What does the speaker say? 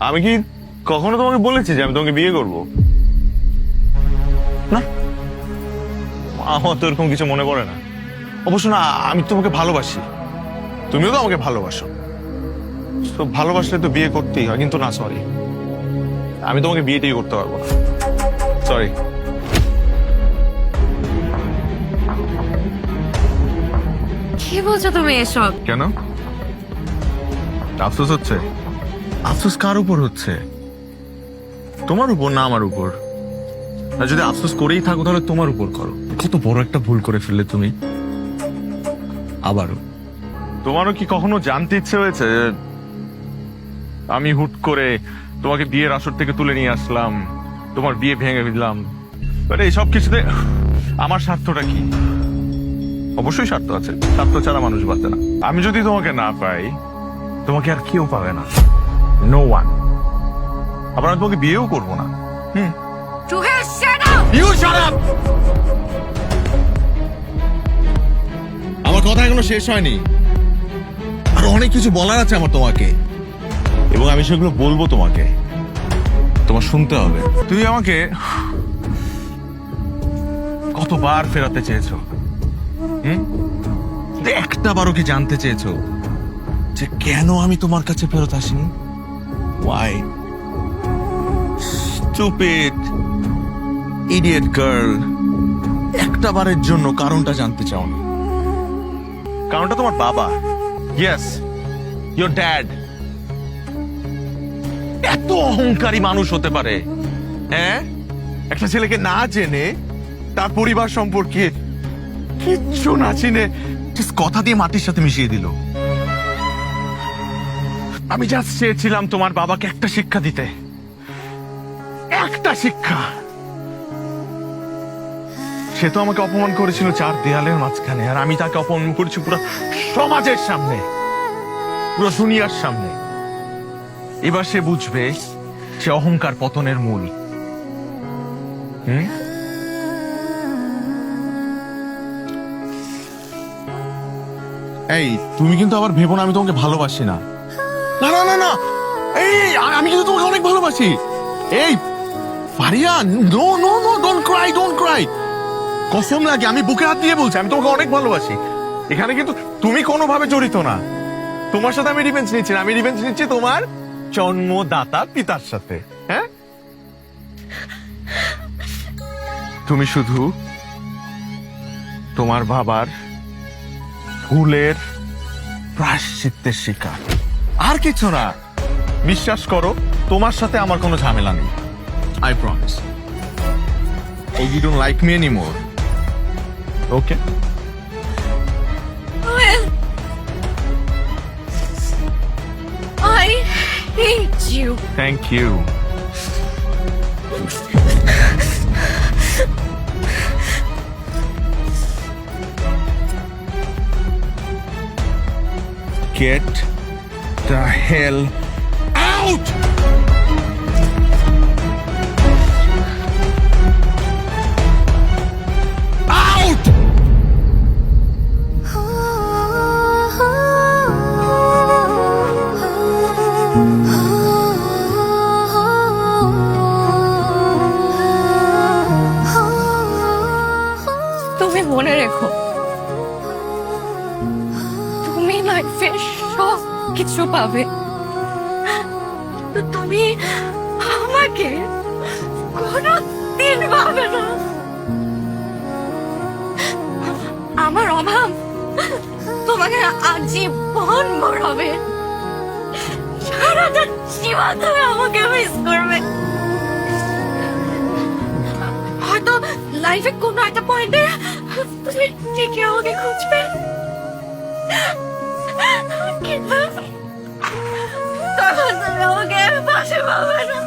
আমি কি কখনো তোমাকে বলেছি যে আমি তোমাকে বিয়ে করব? না, আমার তো এরকম কিছু মনে পড়ে না। অবশ্য না, আমি তোমাকে ভালোবাসি, তুমিও তো আমাকে ভালোবাসো। তো ভালোবাসলে তো বিয়ে করতেই হয়, কিন্তু না, সরি, আমি তোমাকে বিয়েটাই করতে পারবো না, সরি। কি বলছো তুমি এসব? কেন আফসোস হচ্ছে? আফসোস কার উপর হচ্ছে? তোমার উপর না আমার উপর? আর যদি আফসোস করেই থাকো তাহলে তোমার উপর করো। কত বড় একটা ভুল করে ফেললে তুমি আবারও। তোমারও কি কখনো জানতে ইচ্ছে হয়েছে যে আমি হুট করে তোমাকে বিয়ের আসর থেকে তুলে নিয়ে আসলাম, তোমার বিয়ে ভেঙে দিলাম? এইসব কিছুতে আমার স্বার্থটা কি? অবশ্যই স্বার্থ আছে, স্বার্থ ছাড়া মানুষ বাঁচে না। আমি যদি তোমাকে না পাই, তোমাকে আর কেউ পাবে না, নো ওয়ান। আবার আমি তোমাকে বিয়েও করবো না। Suhail, shut up! You shut up! আমার কথা এখনো শেষ হয়নি, আর অনেক কিছু বলার আছে আমার তোমাকে, এবং আমি সেগুলো বলবো তোমাকে, তোমার শুনতে হবে। তুমি আমাকে কতবার ফেরাতে চেয়েছো, একটা বারও কি জানতে চেয়েছো যে কেন আমি তোমার কাছে ফেরত আসিনি? Why? Stupid, idiot girl. একটা বারের জন্য কারণটা জানতে চাও না? কারণটা তোমার বাবা। Yes, your dad. এত অহংকারী মানুষ হতে পারে, হ্যাঁ? একটা ছেলেকে না জেনে, তার পরিবার সম্পর্কে কিচ্ছু না চিনে just কথা দিয়ে মাটির সাথে মিশিয়ে দিল। আমি জাস্ট চেয়েছিলাম তোমার বাবাকে একটা শিক্ষা দিতে, একটা শিক্ষা। সে তো আমাকে অপমান করেছিল চার দেয়ালের মাঝখানে, আর আমি তাকে অপমান করেছি পুরো সমাজের সামনে, পুরো দুনিয়ার সামনে। এবার সে বুঝবে সে অহংকার পতনের মূল। এই, তুমি কিন্তু আবার ভেবো না আমি তোমাকে ভালোবাসি না। না না না না, এই আমি কিন্তু তোমাকে অনেক ভালোবাসি। এই Faria, no no no, don't cry, don't cry. কসম লাগে, আমি বুকে হাত দিয়ে বলছি আমি তোমাকে অনেক ভালোবাসি। এখানে কিন্তু তুমি কোনোভাবে জড়িত না। তোমার সাথে আমি রিভেঞ্জ নিচ্ছি না, আমি রিভেঞ্জ নিচ্ছি তোমার জন্মদাতা পিতার সাথে। হ্যাঁ, তুমি শুধু তোমার বাবার ভুলের প্রায়শ্চিত্তের শিকার, আর কিছু না। বিশ্বাস করো, তোমার সাথে আমার কোনো ঝামেলা নেই, I promise. Oh, you don't like me anymore? Okay. Suhail, I hate you. Thank you. Get the hell out! Out! তুমি মনে রেখো, তুমি লাইফে সব কিছু পাবে, তো তুমি আমাকে কোনোদিন পাবে না। আমার অভাব তোমাকে আজীবন মরাবে, সারাটা জীবন তুমি আমাকে মিস করবে। হয়তো লাইফে কোনো একটা পয়েন্টে তুমি ঠিকই আমাকে খুঁজবে, কিন্তু তখন তুমি আমাকে পাশে পাবে না।